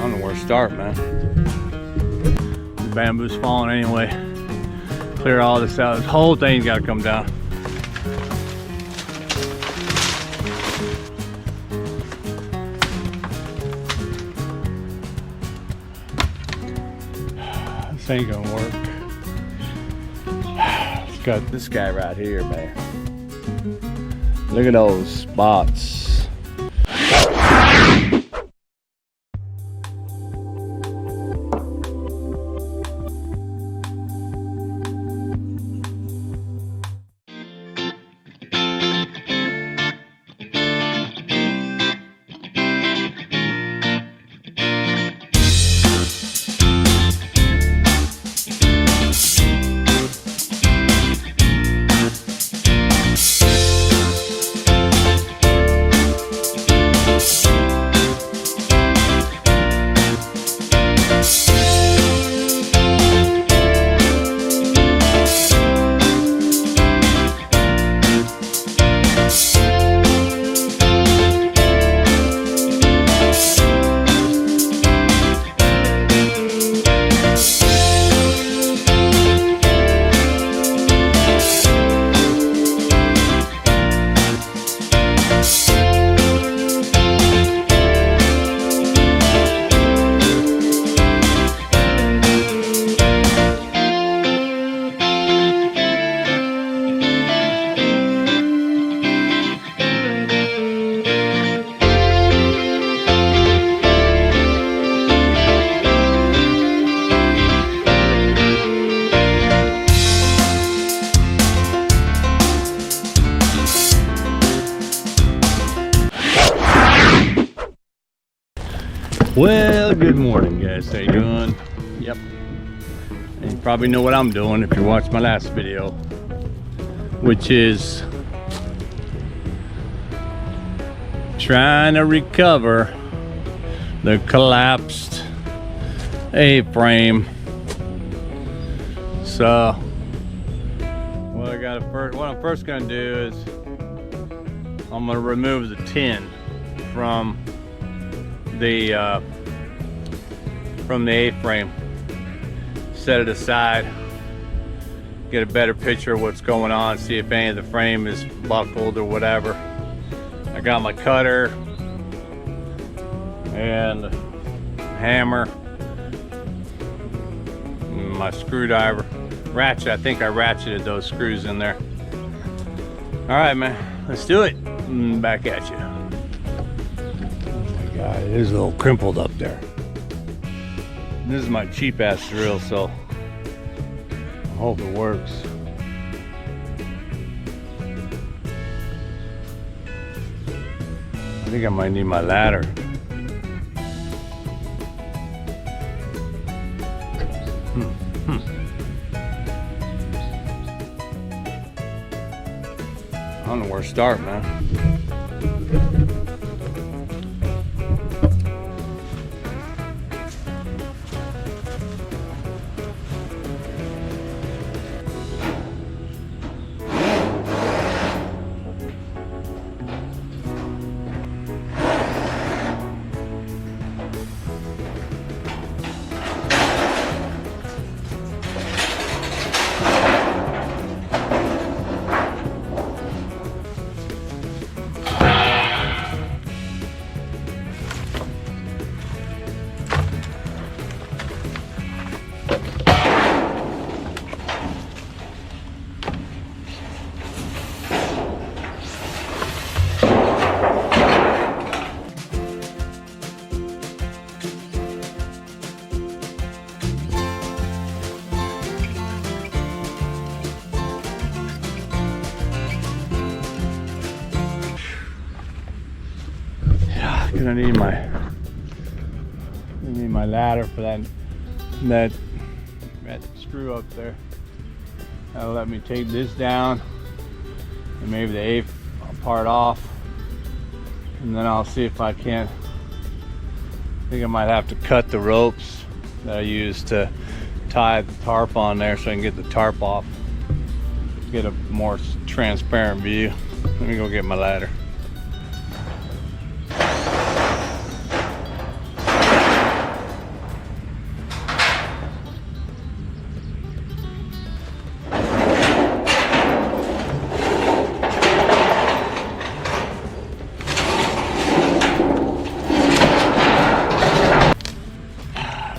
don't know where to start, man. The bamboo's falling anyway. Clear all this out. This whole thing's got to come down. This ain't gonna work. It's got this guy right here, man. Look at those spots. Well, good morning, guys. How you doing? Yep. And you probably know what I'm doing if you watched my last video, which is trying to recover the collapsed A-frame. So, what I'm first gonna do is I'm gonna remove the tin from the A-frame, set it aside, get a better picture of what's going on, see if any of the frame is buckled or whatever. I got my cutter and hammer, my screwdriver, ratchet. I think I ratcheted those screws in there. All right, man, let's do it. Back at you. God, it is a little crimpled up there. This is my cheap ass drill, so I hope it works. I think I might need my ladder. I don't know where to start, man. I need my ladder for that screw up there. That'll let me take this down and maybe the A part off, and then I'll see if I can't. I think I might have to cut the ropes that I use to tie the tarp on there so I can get the tarp off, get a more transparent view. Let me go get my ladder.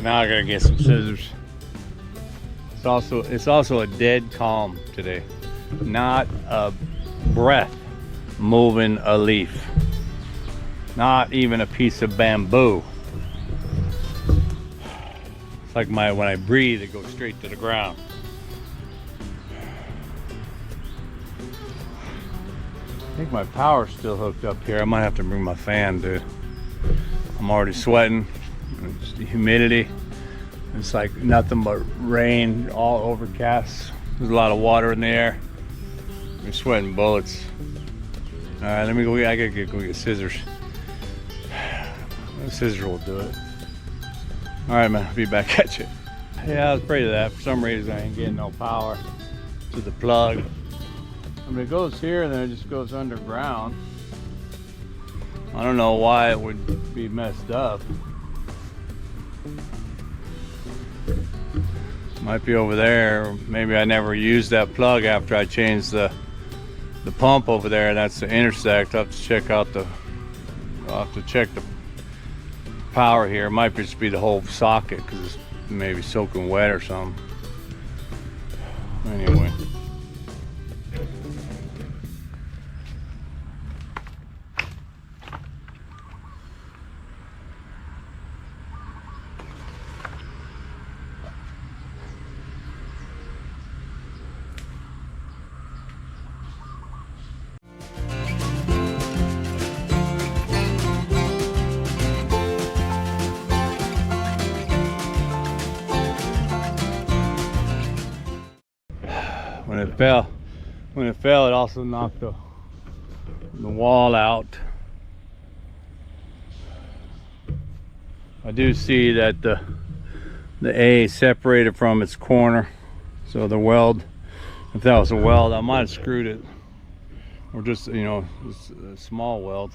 Now I gotta get some scissors. It's also a dead calm today. Not a breath moving a leaf. Not even a piece of bamboo. It's like when I breathe, it goes straight to the ground. I think my power's still hooked up here. I might have to bring my fan, dude. I'm already sweating. It's the humidity. It's like nothing but rain, all overcast. There's a lot of water in the air. I'm sweating bullets. All right, let me go. I gotta go get scissors. The scissors will do it. All right, man. I'll be back at you. Yeah, I was afraid of that. For some reason, I ain't getting no power to the plug. I mean, it goes here and then it just goes underground. I don't know why it would be messed up. Might be over there. Maybe I never used that plug after I changed the pump over there. That's the intersect. I'll have to check out I'll have to check the power here. It might just be the whole socket because it's maybe soaking wet or something. Anyway. When it fell, it also knocked the wall out. I do see that the A separated from its corner, so the weld, if that was a weld, I might have screwed it, or just, you know, just a small weld.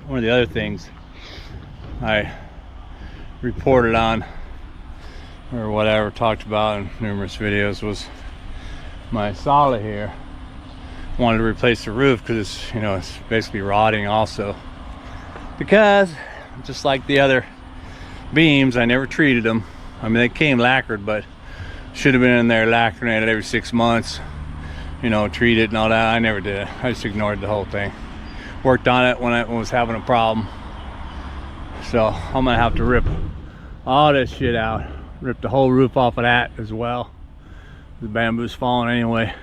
One of the other things I reported on, or whatever, talked about in numerous videos, was my solid here. Wanted to replace the roof because it's, you know, it's basically rotting also. Because just like the other beams, I never treated them. I mean, they came lacquered, but should have been in there lacquering it every 6 months, you know, treat it and all that. I never did it. I just ignored the whole thing. Worked on it when I was having a problem. So I'm gonna have to rip all this shit out. Rip the whole roof off of that as well. The bamboo's falling anyway.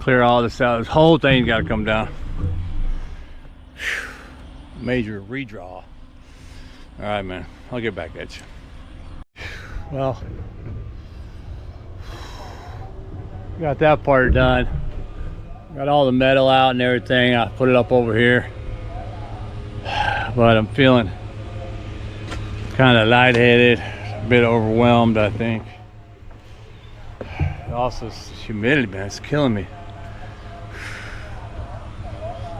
Clear all this out. This whole thing's gotta come down. Major redraw. All right, man. I'll get back at you. Well, got that part done. Got all the metal out and everything. I put it up over here, but I'm feeling kind of lightheaded, a bit overwhelmed, I think. Also, it's humidity, man, it's killing me.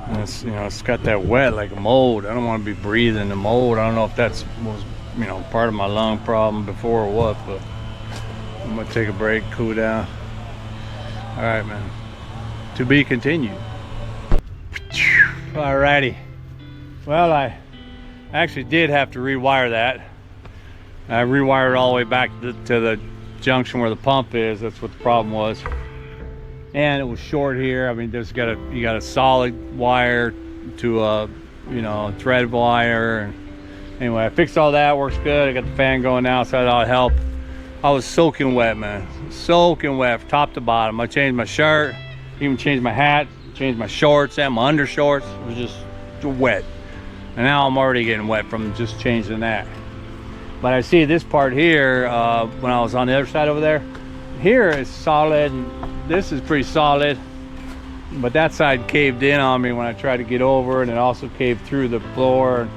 And it's, you know, it's got that wet like a mold. I don't want to be breathing the mold. I don't know if that's was, you know, part of my lung problem before or what, but I'm gonna take a break, cool down. All right, man. To be continued. Alrighty. Well, I actually did have to rewire that. I rewired all the way back to the junction where the pump is. That's what the problem was. And it was short here. I mean, you got a solid wire to a, you know, thread wire. And anyway, I fixed all that. Works good. I got the fan going now, so that'll help. I was soaking wet, man. Soaking wet from top to bottom. I changed my shirt. Even changed my hat, changed my shorts and my undershorts. It was just wet. And now I'm already getting wet from just changing that. But I see this part here, when I was on the other side over there, here is solid, and this is pretty solid. but that side caved in on me when I tried to get over, and it also caved through the floor.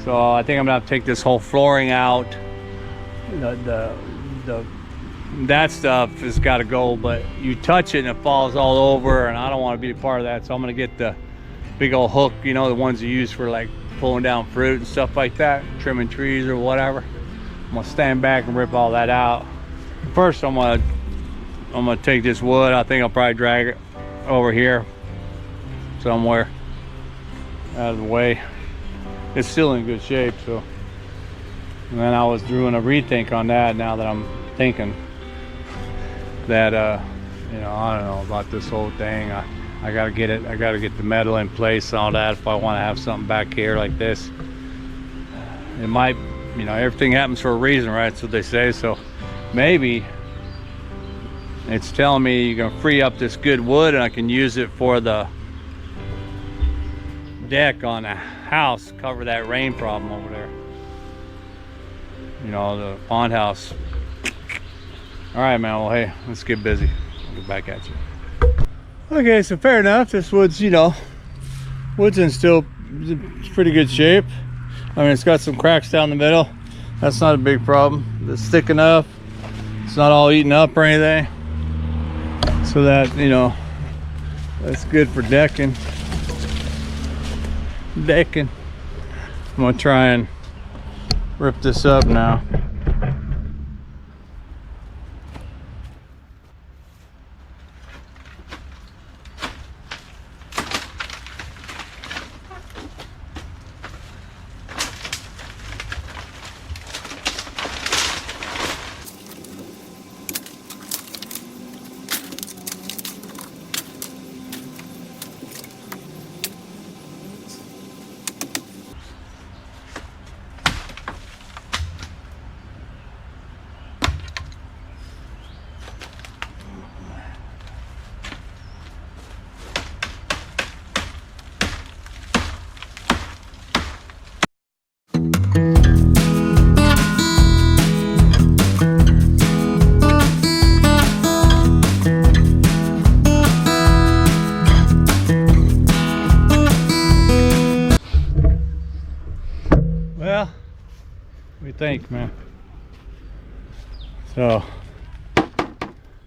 So I think I'm gonna have to take this whole flooring out. That stuff has got to go, but you touch it and it falls all over, and I don't want to be a part of that. So I'm gonna get the big old hook, you know, the ones you use for like pulling down fruit and stuff like that, trimming trees or whatever. I'm gonna stand back and rip all that out. First, I'm gonna take this wood. I think I'll probably drag it over here somewhere out of the way. It's still in good shape, so. And then I was doing a rethink on that. Now that I'm thinking that you know, I don't know about this whole thing. I gotta get it. I gotta get the metal in place and all that if I want to have something back here like this. It might, you know, everything happens for a reason, right? That's what they say. So maybe it's telling me you're gonna free up this good wood and I can use it for the deck on the house, cover that rain problem over there. You know, the pond house. All right, man. Well, hey, let's get busy. I'll get back at you. Okay, so fair enough. This wood's, you know, wood's in still pretty good shape. I mean, it's got some cracks down the middle. That's not a big problem. It's thick enough. It's not all eaten up or anything. So that, you know, that's good for decking. I'm gonna try and rip this up now. Think, man. So,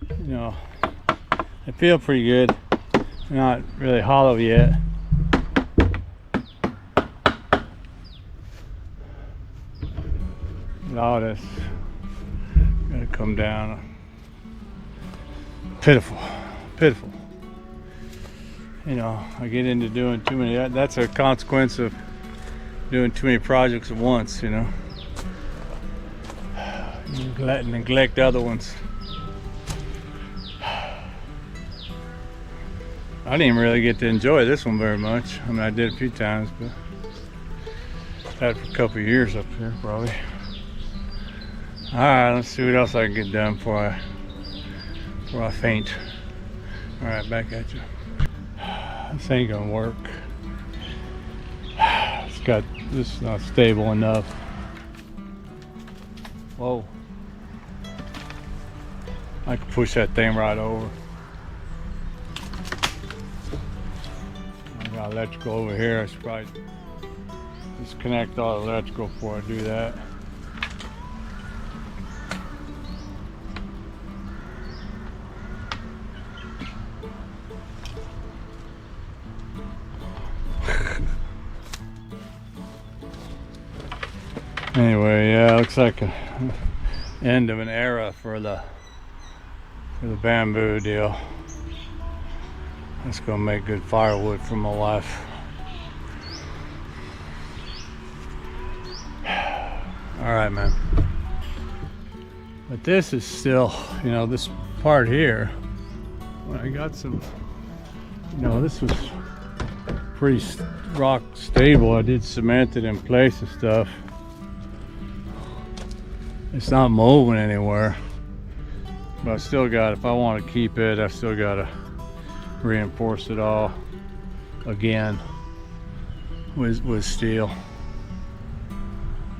you know, I feel pretty good. Not really hollow yet. But all this gotta come down. Pitiful. You know, I get into doing too many. That's a consequence of doing too many projects at once, you know. Neglect other ones. I didn't even really get to enjoy this one very much. I mean, I did a few times, but I've had it for a couple of years up here, probably. All right, let's see what else I can get done before I faint. All right, back at you. This ain't gonna work. This is not stable enough. Whoa. I can push that thing right over. I got electrical over here. I should probably disconnect all the electrical before I do that. Anyway, yeah, looks like an end of an era for the bamboo deal. That's gonna make good firewood for my wife. All right, man. But this is still, you know, this part here, when I got some, you know, this was pretty rock stable. I did cement it in place and stuff. It's not moving anywhere. But I still got, if I want to keep it, I still got to reinforce it all again with steel.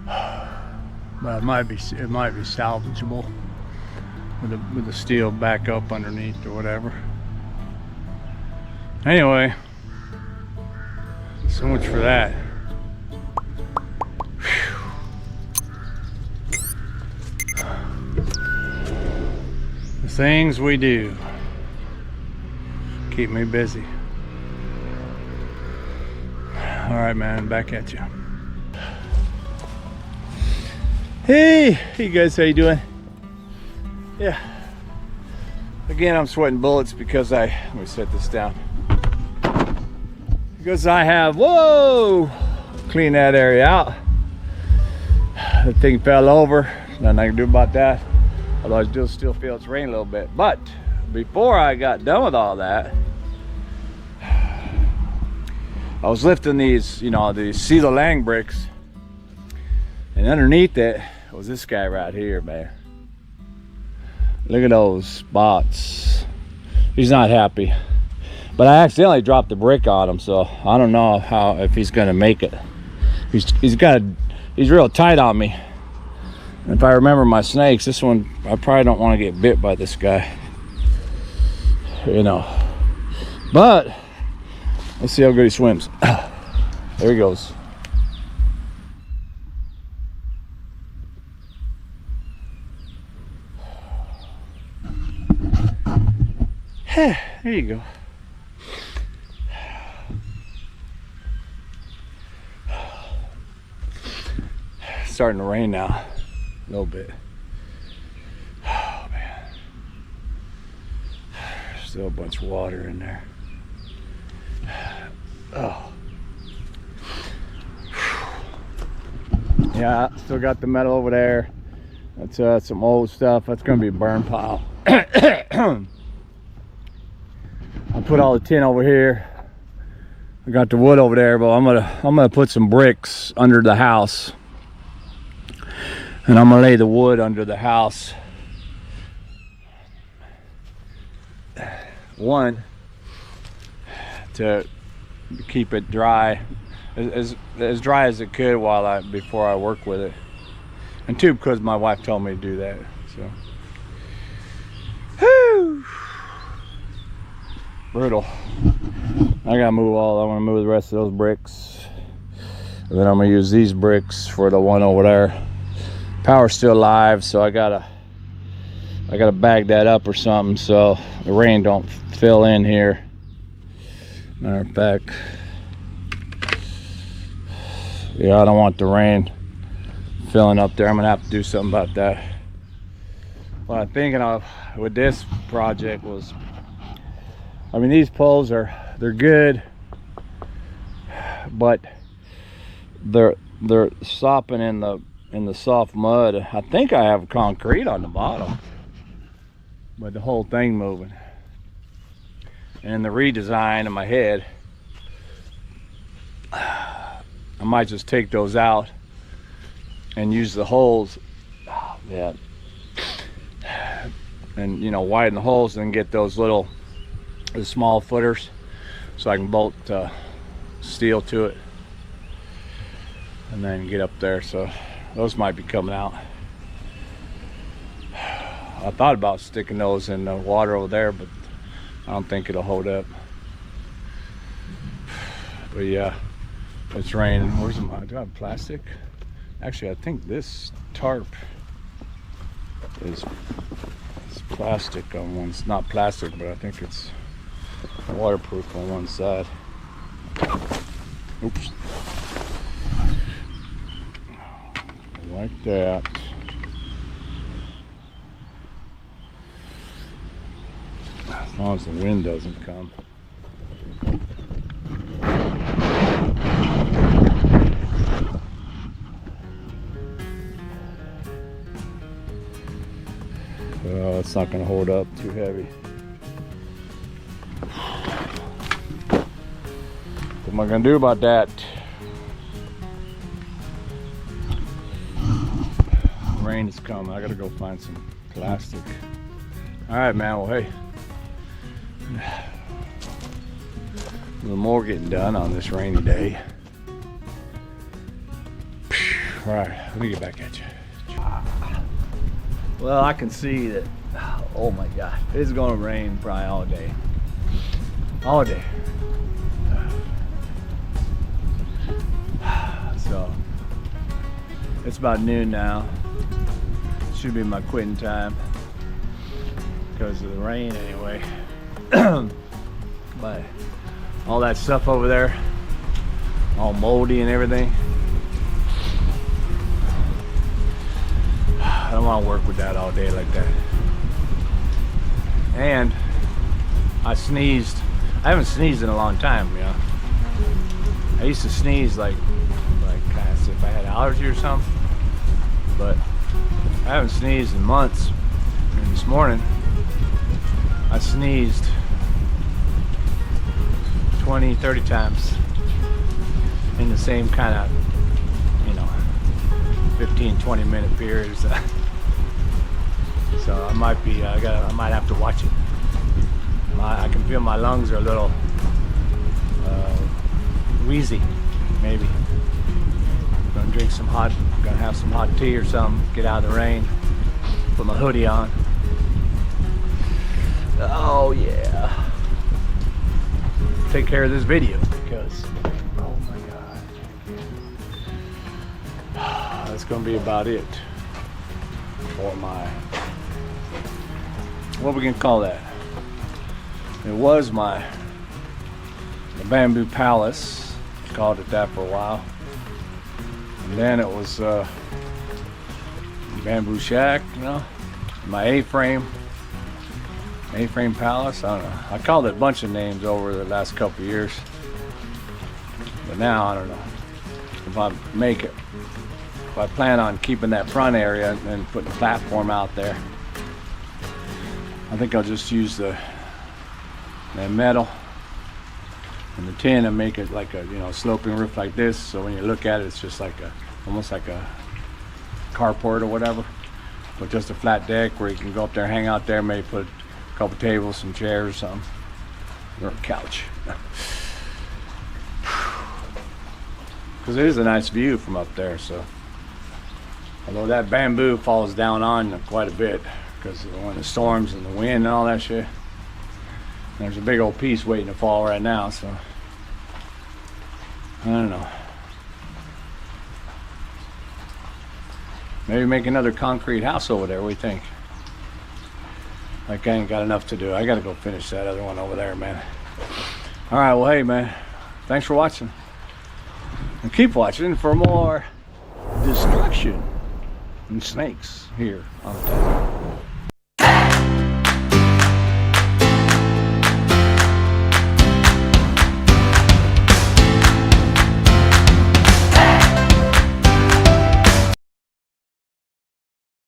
But it might be salvageable with the steel back up underneath or whatever. Anyway, so much for that. The things we do keep me busy. All right, man, back at you. Hey you guys, how you doing? Yeah. Again, I'm sweating bullets because let me set this down. Because I have, whoa, clean that area out. The thing fell over, nothing I can do about that. Although I do still feel it's raining a little bit. But before I got done with all that, I was lifting these, you know, these Silo Lang bricks, and underneath it was this guy right here, man. Look at those spots. He's not happy. But I accidentally dropped the brick on him, so I don't know if he's gonna make it. He's real tight on me. And if I remember my snakes, this one, I probably don't want to get bit by this guy. You know. But let's see how good he swims. There he goes. There you go. It's starting to rain now, a little bit. Oh man, still a bunch of water in there. Oh. Yeah, still got the metal over there. That's some old stuff. That's gonna be a burn pile. I put all the tin over here. I got the wood over there, but I'm gonna put some bricks under the house, and I'm gonna lay the wood under the house. One, to keep it dry, as dry as it could before I work with it, and two, because my wife told me to do that. So, whew. Brutal. I want to move the rest of those bricks, and then I'm gonna use these bricks for the one over there. Power's still live, so I gotta bag that up or something so the rain don't fill in here. Matter of fact, yeah, I don't want the rain filling up there. I'm gonna have to do something about that. What I'm thinking of with this project was, I mean, these poles they're good, but they're sopping in the soft mud. I think I have concrete on the bottom, but the whole thing moving. And the redesign in my head, I might just take those out and use the holes, yeah, and you know, widen the holes and get those the small footers, so I can bolt steel to it and then get up there. So those might be coming out. I thought about sticking those in the water over there, but I don't think it'll hold up. But yeah, it's raining. Where's my, do I have plastic? Actually, I think this tarp is plastic on one. It's not plastic, but I think it's waterproof on one side. Oops. Like that. As long as the wind doesn't come. Well, it's not going to hold up too heavy. What am I going to do about that? Rain is coming. I got to go find some plastic. All right, man. Well, hey. A little more getting done on this rainy day. All right, let me get back at you. Well, I can see that, oh my God, it's gonna rain probably all day. all day. So it's about noon now. Should be my quitting time because of the rain anyway. But all that stuff over there, all moldy and everything, I don't want to work with that all day like that. And I sneezed. I haven't sneezed in a long time, you know. I used to sneeze like kind of if I had allergy or something, but I haven't sneezed in months. And this morning I sneezed 20-30 times in the same kind of, you know, 15-20 minute periods. So I might be, I might have to watch it. I can feel my lungs are a little wheezy, maybe. Gonna drink some hot, gonna have some hot tea or something, get out of the rain, put my hoodie on. Oh yeah. Take care of this video because, oh my God. That's gonna be about it for my, what we can call that? It was the bamboo palace, called it that for a while. And then it was bamboo shack, you know, my A-frame palace. I don't know. I called it a bunch of names over the last couple of years. But now I don't know if I make it. If I plan on keeping that front area and putting a platform out there, I think I'll just use that metal and the tin and make it like a, you know, sloping roof like this. So when you look at it, it's just like almost like a carport or whatever, but just a flat deck where you can go up there, hang out there, maybe put a couple tables, some chairs or something, or a couch. Because it is a nice view from up there. So although that bamboo falls down on quite a bit because when the storms and the wind and all that shit, there's a big old piece waiting to fall right now. So I don't know, maybe make another concrete house over there. What do you think? Like, I ain't got enough to do. I gotta go finish that other one over there, man. All right, well, hey man, thanks for watching, and keep watching for more destruction and snakes here on the Thailand.